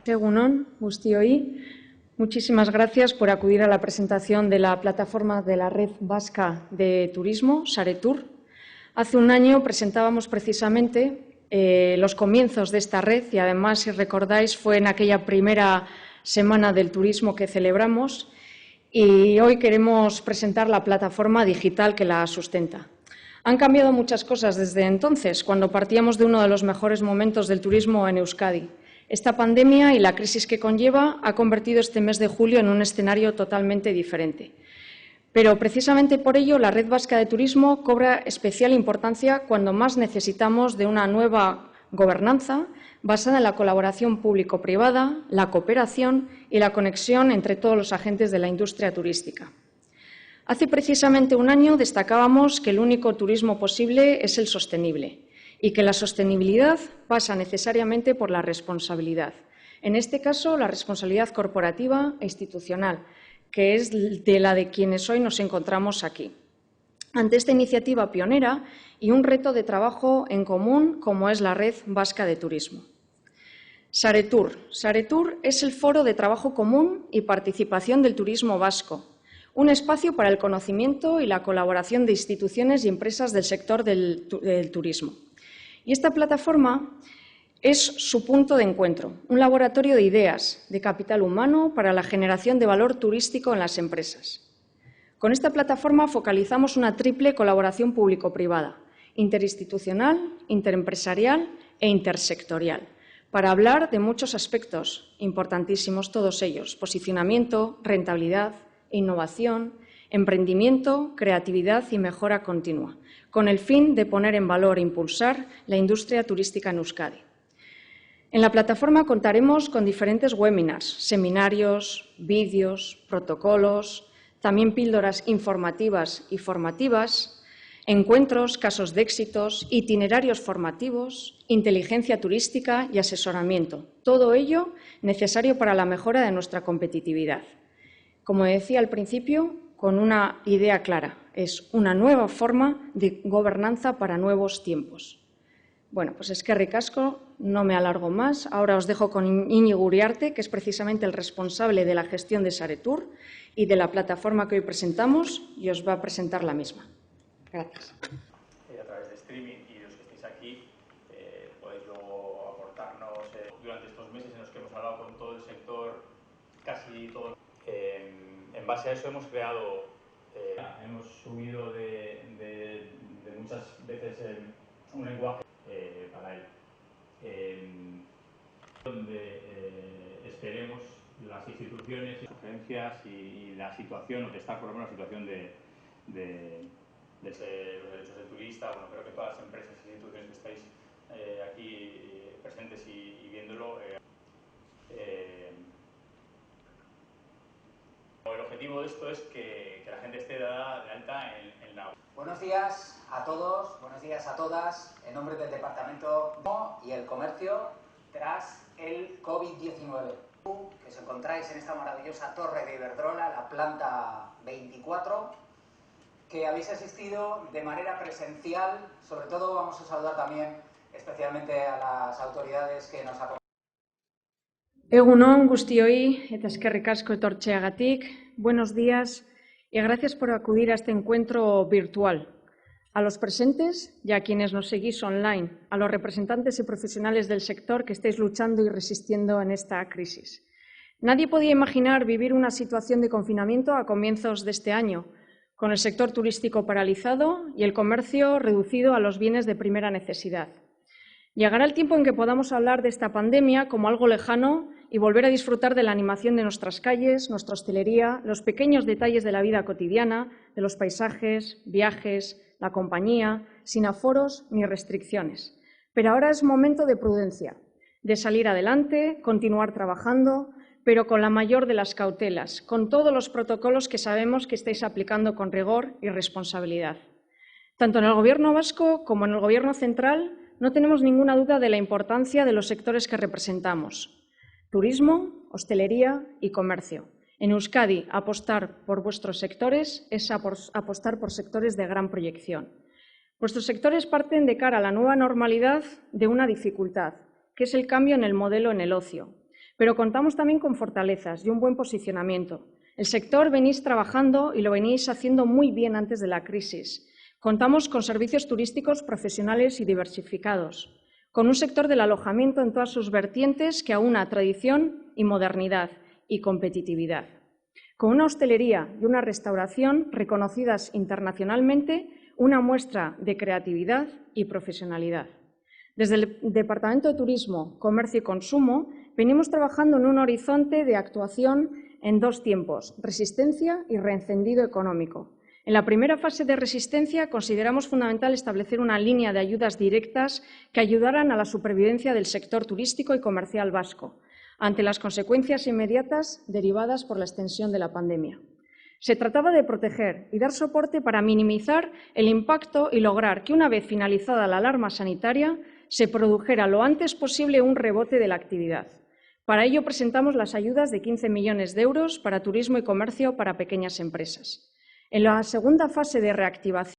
Egun on, guztioi. Muchísimas gracias por acudir a la presentación de la plataforma de la Red Vasca de Turismo, Saretur. Hace un año presentábamos precisamente los comienzos de esta red y, además, si recordáis, fue en aquella primera semana del turismo que celebramos y hoy queremos presentar la plataforma digital que la sustenta. Han cambiado muchas cosas desde entonces, cuando partíamos de uno de los mejores momentos del turismo en Euskadi. Esta pandemia y la crisis que conlleva ha convertido este mes de julio en un escenario totalmente diferente. Pero precisamente por ello la Red Vasca de Turismo cobra especial importancia cuando más necesitamos de una nueva gobernanza basada en la colaboración público-privada, la cooperación y la conexión entre todos los agentes de la industria turística. Hace precisamente un año destacábamos que el único turismo posible es el sostenible y que la sostenibilidad pasa necesariamente por la responsabilidad. En este caso, la responsabilidad corporativa e institucional, que es de la de quienes hoy nos encontramos aquí. Ante esta iniciativa pionera y un reto de trabajo en común como es la Red Vasca de Turismo. Saretur. Saretur es el foro de trabajo común y participación del turismo vasco, un espacio para el conocimiento y la colaboración de instituciones y empresas del sector del turismo. Y esta plataforma es su punto de encuentro, un laboratorio de ideas, de capital humano para la generación de valor turístico en las empresas. Con esta plataforma focalizamos una triple colaboración público-privada, interinstitucional, interempresarial e intersectorial, para hablar de muchos aspectos importantísimos, todos ellos: posicionamiento, rentabilidad, innovación, emprendimiento, creatividad y mejora continua, con el fin de poner en valor e impulsar la industria turística en Euskadi. En la plataforma contaremos con diferentes webinars, seminarios, vídeos, protocolos, también píldoras informativas y formativas, encuentros, casos de éxitos, itinerarios formativos, inteligencia turística y asesoramiento. Todo ello necesario para la mejora de nuestra competitividad. Como decía al principio, con una idea clara, es una nueva forma de gobernanza para nuevos tiempos. Bueno, pues eskerrik asko, no me alargo más. Ahora os dejo con Íñigo Uriarte, que es precisamente el responsable de la gestión de Saretur y de la plataforma que hoy presentamos, y os va a presentar la misma. Gracias. A través de streaming, y los que estéis aquí podéis luego aportarnos durante estos meses en los que hemos hablado con todo el sector, casi todo. En base a eso hemos creado, hemos subido de muchas veces un lenguaje para él, donde esperemos las instituciones, sugerencias y la situación, o destacar por lo menos la situación de los derechos del turista. Bueno, creo que todas las empresas y instituciones que estáis aquí presentes y viéndolo. El objetivo de esto es que la gente esté dada de alta en la web. Buenos días a todos, buenos días a todas, en nombre del Departamento y el Comercio, tras el COVID-19, que os encontráis en esta maravillosa torre de Iberdrola, la planta 24, que habéis asistido de manera presencial. Sobre todo vamos a saludar también especialmente a las autoridades que nos acompañan. Egun on guztioi eta eskerrik asko etortzeagatik. Buenos días y gracias por acudir a este encuentro virtual. A los presentes y a quienes nos seguís online, a los representantes y profesionales del sector que estáis luchando y resistiendo en esta crisis. Nadie podía imaginar vivir una situación de confinamiento a comienzos de este año, con el sector turístico paralizado y el comercio reducido a los bienes de primera necesidad. Llegará el tiempo en que podamos hablar de esta pandemia como algo lejano y volver a disfrutar de la animación de nuestras calles, nuestra hostelería, los pequeños detalles de la vida cotidiana, de los paisajes, viajes, la compañía, sin aforos ni restricciones. Pero ahora es momento de prudencia, de salir adelante, continuar trabajando, pero con la mayor de las cautelas, con todos los protocolos que sabemos que estáis aplicando con rigor y responsabilidad. Tanto en el Gobierno vasco como en el Gobierno central no tenemos ninguna duda de la importancia de los sectores que representamos: turismo, hostelería y comercio. En Euskadi, apostar por vuestros sectores es apostar por sectores de gran proyección. Vuestros sectores parten de cara a la nueva normalidad de una dificultad, que es el cambio en el modelo en el ocio. Pero contamos también con fortalezas y un buen posicionamiento. El sector venís trabajando y lo venís haciendo muy bien antes de la crisis. Contamos con servicios turísticos profesionales y diversificados, con un sector del alojamiento en todas sus vertientes que aúna tradición y modernidad y competitividad, con una hostelería y una restauración reconocidas internacionalmente, una muestra de creatividad y profesionalidad. Desde el Departamento de Turismo, Comercio y Consumo venimos trabajando en un horizonte de actuación en dos tiempos: resistencia y reencendido económico. En la primera fase de resistencia consideramos fundamental establecer una línea de ayudas directas que ayudaran a la supervivencia del sector turístico y comercial vasco ante las consecuencias inmediatas derivadas por la extensión de la pandemia. Se trataba de proteger y dar soporte para minimizar el impacto y lograr que, una vez finalizada la alarma sanitaria, se produjera lo antes posible un rebote de la actividad. Para ello presentamos las ayudas de 15 millones de euros para turismo y comercio para pequeñas empresas. En la segunda fase de reactivación,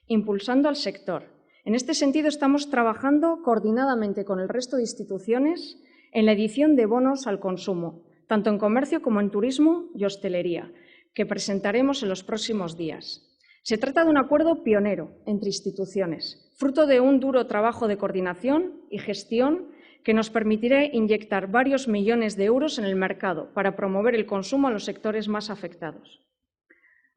impulsando al sector. En este sentido, estamos trabajando coordinadamente con el resto de instituciones en la edición de bonos al consumo, tanto en comercio como en turismo y hostelería, que presentaremos en los próximos días. Se trata de un acuerdo pionero entre instituciones, fruto de un duro trabajo de coordinación y gestión que nos permitirá inyectar varios millones de euros en el mercado para promover el consumo a los sectores más afectados.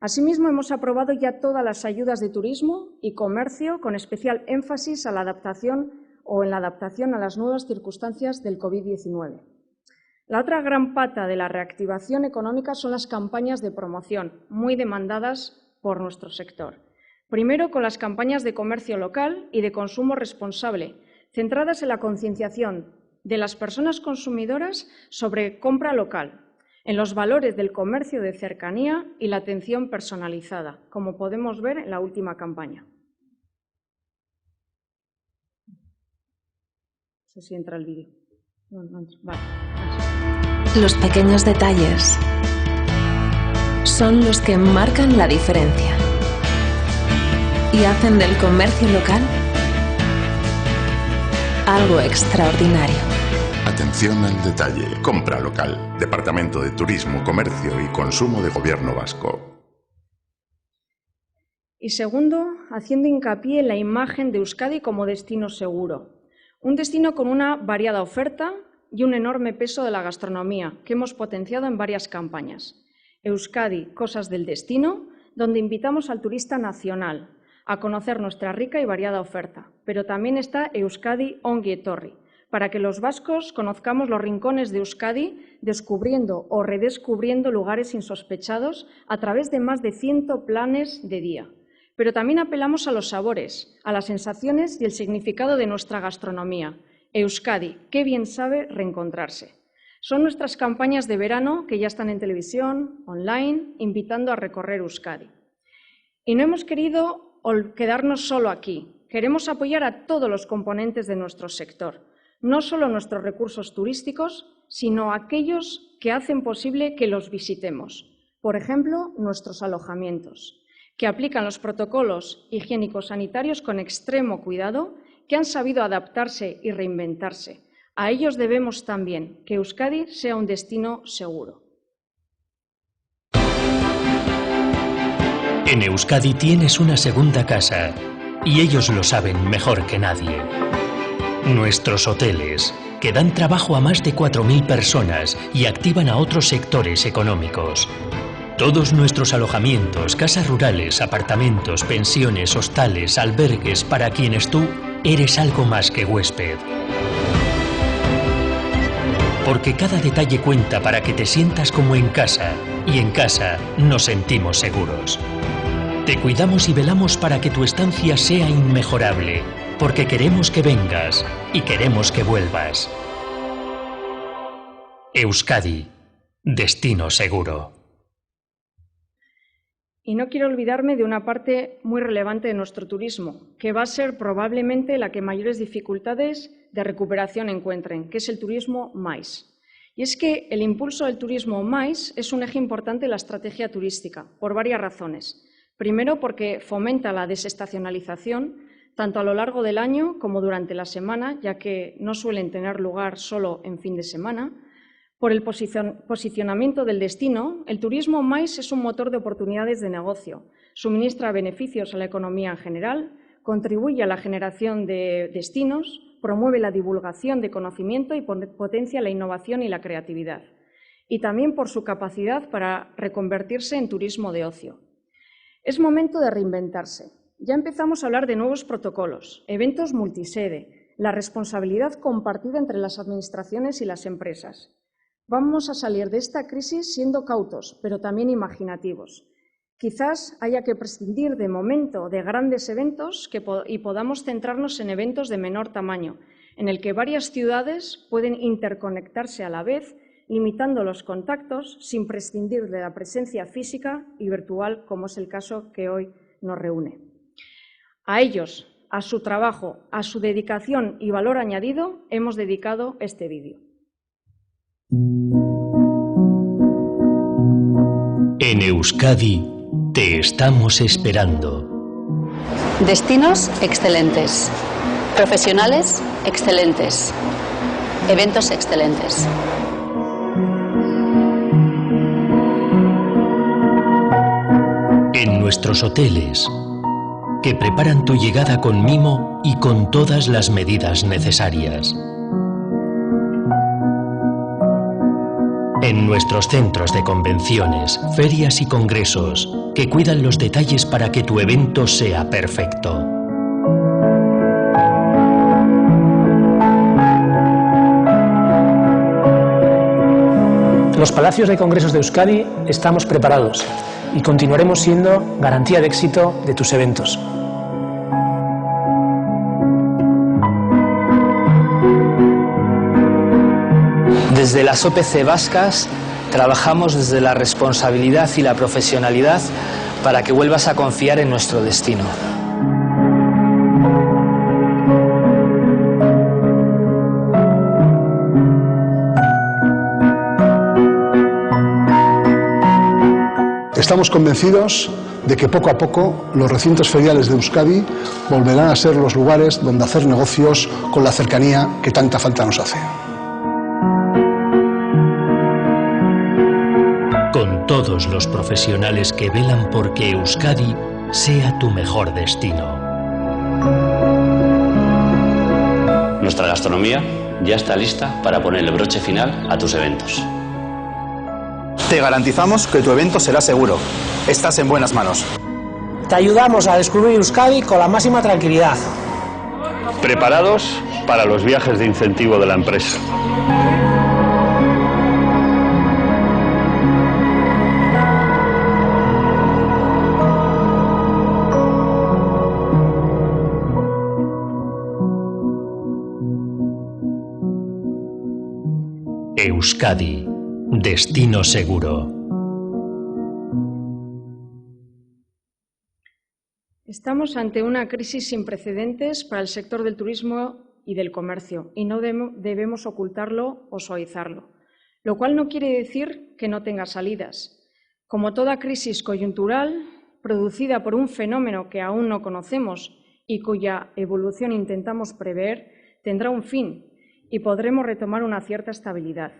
Asimismo, hemos aprobado ya todas las ayudas de turismo y comercio, con especial énfasis a la adaptación a las nuevas circunstancias del COVID-19. La otra gran pata de la reactivación económica son las campañas de promoción, muy demandadas por nuestro sector. Primero, con las campañas de comercio local y de consumo responsable, centradas en la concienciación de las personas consumidoras sobre compra local, en los valores del comercio de cercanía y la atención personalizada, como podemos ver en la última campaña. No sé si entra el vídeo. No entra. Vale. Los pequeños detalles son los que marcan la diferencia y hacen del comercio local algo extraordinario. Atención al detalle. Compra local. Departamento de Turismo, Comercio y Consumo de Gobierno Vasco. Y segundo, haciendo hincapié en la imagen de Euskadi como destino seguro. Un destino con una variada oferta y un enorme peso de la gastronomía que hemos potenciado en varias campañas. Euskadi, Cosas del Destino, donde invitamos al turista nacional a conocer nuestra rica y variada oferta. Pero también está Euskadi Ongi Etorri, para que los vascos conozcamos los rincones de Euskadi, descubriendo o redescubriendo lugares insospechados a través de más de 100 planes de día. Pero también apelamos a los sabores, a las sensaciones y el significado de nuestra gastronomía. Euskadi, qué bien sabe reencontrarse. Son nuestras campañas de verano que ya están en televisión, online, invitando a recorrer Euskadi. Y no hemos querido quedarnos solo aquí. Queremos apoyar a todos los componentes de nuestro sector, no solo nuestros recursos turísticos, sino aquellos que hacen posible que los visitemos. Por ejemplo, nuestros alojamientos, que aplican los protocolos higiénicos sanitarios con extremo cuidado, que han sabido adaptarse y reinventarse. A ellos debemos también que Euskadi sea un destino seguro. En Euskadi tienes una segunda casa y ellos lo saben mejor que nadie. Nuestros hoteles, que dan trabajo a más de 4.000 personas y activan a otros sectores económicos. Todos nuestros alojamientos, casas rurales, apartamentos, pensiones, hostales, albergues, para quienes tú eres algo más que huésped. Porque cada detalle cuenta para que te sientas como en casa, y en casa nos sentimos seguros. Te cuidamos y velamos para que tu estancia sea inmejorable, porque queremos que vengas y queremos que vuelvas. Euskadi, destino seguro. Y no quiero olvidarme de una parte muy relevante de nuestro turismo, que va a ser probablemente la que mayores dificultades de recuperación encuentren, que es el turismo MAIS. Y es que el impulso del turismo MAIS es un eje importante de la estrategia turística, por varias razones. Primero, porque fomenta la desestacionalización, tanto a lo largo del año como durante la semana, ya que no suelen tener lugar solo en fin de semana. Por el posicionamiento del destino, el turismo MAIS es un motor de oportunidades de negocio, suministra beneficios a la economía en general, contribuye a la generación de destinos, promueve la divulgación de conocimiento y potencia la innovación y la creatividad. Y también por su capacidad para reconvertirse en turismo de ocio. Es momento de reinventarse. Ya empezamos a hablar de nuevos protocolos, eventos multisede, la responsabilidad compartida entre las administraciones y las empresas. Vamos a salir de esta crisis siendo cautos, pero también imaginativos. Quizás haya que prescindir de momento de grandes eventos y podamos centrarnos en eventos de menor tamaño, en el que varias ciudades pueden interconectarse a la vez, limitando los contactos sin prescindir de la presencia física y virtual, como es el caso que hoy nos reúne. A ellos, a su trabajo, a su dedicación y valor añadido, hemos dedicado este vídeo. En Euskadi te estamos esperando. Destinos excelentes, profesionales excelentes, eventos excelentes. En nuestros hoteles, que preparan tu llegada con mimo y con todas las medidas necesarias. En nuestros centros de convenciones, ferias y congresos, que cuidan los detalles para que tu evento sea perfecto. Los palacios de congresos de Euskadi estamos preparados y continuaremos siendo garantía de éxito de tus eventos. Desde las OPC vascas trabajamos desde la responsabilidad y la profesionalidad para que vuelvas a confiar en nuestro destino. Estamos convencidos de que poco a poco los recintos feriales de Euskadi volverán a ser los lugares donde hacer negocios con la cercanía que tanta falta nos hace. Con todos los profesionales que velan por que Euskadi sea tu mejor destino. Nuestra gastronomía ya está lista para poner el broche final a tus eventos. Te garantizamos que tu evento será seguro. Estás en buenas manos. Te ayudamos a descubrir Euskadi con la máxima tranquilidad. Preparados para los viajes de incentivo de la empresa. Euskadi, destino seguro. Estamos ante una crisis sin precedentes para el sector del turismo y del comercio y no debemos ocultarlo o suavizarlo, lo cual no quiere decir que no tenga salidas. Como toda crisis coyuntural, producida por un fenómeno que aún no conocemos y cuya evolución intentamos prever, tendrá un fin y podremos retomar una cierta estabilidad.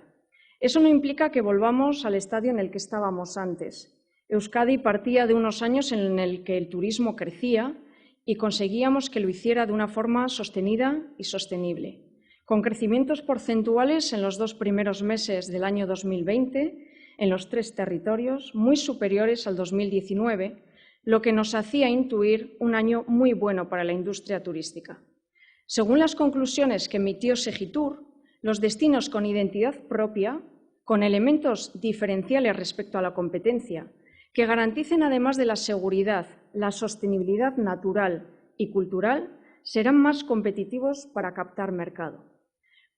Eso no implica que volvamos al estadio en el que estábamos antes. Euskadi partía de unos años en el que el turismo crecía y conseguíamos que lo hiciera de una forma sostenida y sostenible. con crecimientos porcentuales en los 2 primeros meses del año 2020 en los 3 territorios muy superiores al 2019, lo que nos hacía intuir un año muy bueno para la industria turística. Según las conclusiones que emitió Segitur, los destinos con identidad propia, con elementos diferenciales respecto a la competencia, que garanticen además de la seguridad, la sostenibilidad natural y cultural, serán más competitivos para captar mercado.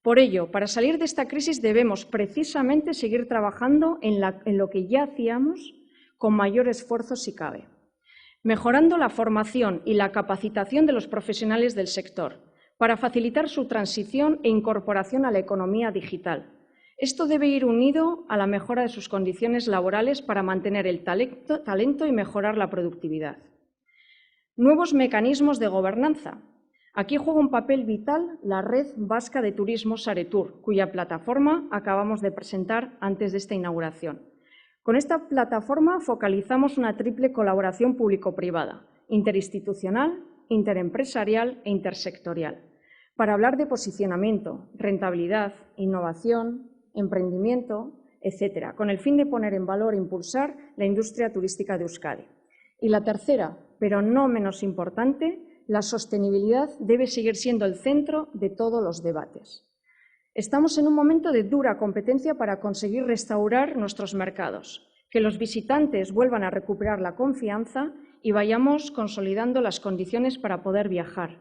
Por ello, para salir de esta crisis debemos precisamente seguir trabajando en lo que ya hacíamos con mayor esfuerzo si cabe, mejorando la formación y la capacitación de los profesionales del sector para facilitar su transición e incorporación a la economía digital. Esto debe ir unido a la mejora de sus condiciones laborales para mantener el talento y mejorar la productividad. Nuevos mecanismos de gobernanza. Aquí juega un papel vital la Red Vasca de Turismo Saretur, cuya plataforma acabamos de presentar antes de esta inauguración. Con esta plataforma focalizamos una triple colaboración público-privada, interinstitucional, interempresarial e intersectorial, para hablar de posicionamiento, rentabilidad, innovación, emprendimiento, etcétera, con el fin de poner en valor e impulsar la industria turística de Euskadi. Y la tercera, pero no menos importante, la sostenibilidad debe seguir siendo el centro de todos los debates. Estamos en un momento de dura competencia para conseguir restaurar nuestros mercados, que los visitantes vuelvan a recuperar la confianza y vayamos consolidando las condiciones para poder viajar.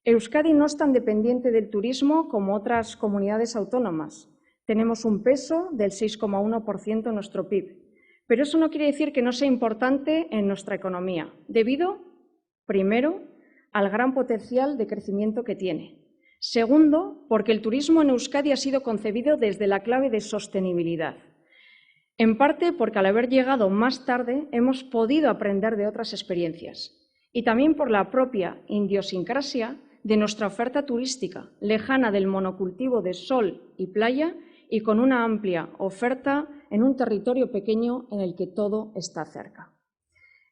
Euskadi no es tan dependiente del turismo como otras comunidades autónomas. Tenemos un peso del 6,1% en nuestro PIB, pero eso no quiere decir que no sea importante en nuestra economía, debido, primero, al gran potencial de crecimiento que tiene. Segundo, porque el turismo en Euskadi ha sido concebido desde la clave de sostenibilidad. En parte porque al haber llegado más tarde hemos podido aprender de otras experiencias y también por la propia idiosincrasia de nuestra oferta turística, lejana del monocultivo de sol y playa y con una amplia oferta en un territorio pequeño en el que todo está cerca.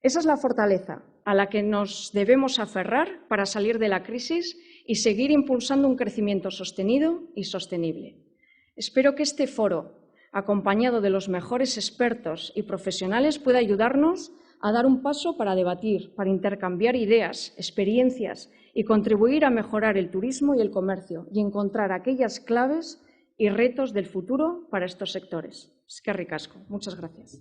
Esa es la fortaleza a la que nos debemos aferrar para salir de la crisis y seguir impulsando un crecimiento sostenido y sostenible. Espero que este foro, acompañado de los mejores expertos y profesionales, pueda ayudarnos a dar un paso para debatir, para intercambiar ideas, experiencias y contribuir a mejorar el turismo y el comercio y encontrar aquellas claves y retos del futuro para estos sectores. Eskerrik asko. Muchas gracias.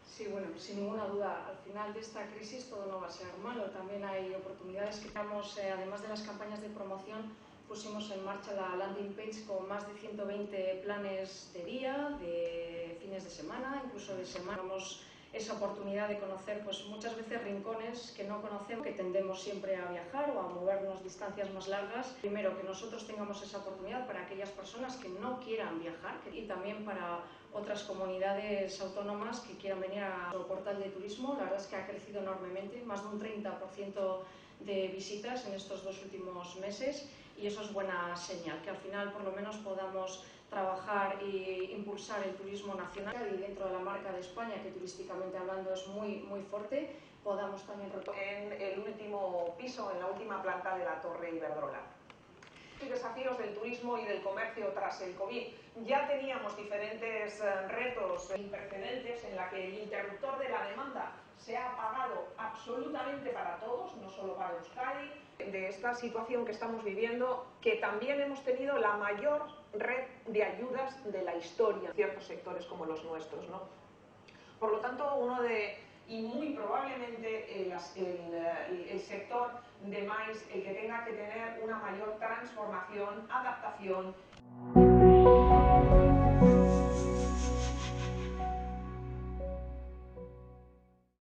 Sí, bueno, sin ninguna duda, al final de esta crisis todo no va a ser malo. También hay oportunidades que tenemos, además de las campañas de promoción, pusimos en marcha la landing page con más de 120 planes de día, de fines de semana, incluso de semana. Tenemos esa oportunidad de conocer pues, muchas veces rincones que no conocemos, que tendemos siempre a viajar o a movernos distancias más largas. Primero, que nosotros tengamos esa oportunidad para aquellas personas que no quieran viajar y también para otras comunidades autónomas que quieran venir a nuestro portal de turismo. La verdad es que ha crecido enormemente, más de un 30% de visitas en estos 2 últimos meses y eso es buena señal, que al final por lo menos podamos trabajar e impulsar el turismo nacional y dentro de la marca de España, que turísticamente hablando es muy fuerte, podamos también en el último piso, en la última planta de la Torre Iberdrola. Los desafíos del turismo y del comercio tras el COVID. Ya teníamos diferentes retos imprecedentes en la que el interruptor de la demanda se ha apagado absolutamente para todos, no solo para Euskadi. De esta situación que estamos viviendo, que también hemos tenido la mayor red de ayudas de la historia en ciertos sectores como los nuestros, ¿no? Por lo tanto, y muy probablemente el sector de maíz el que tenga que tener una mayor transformación, adaptación.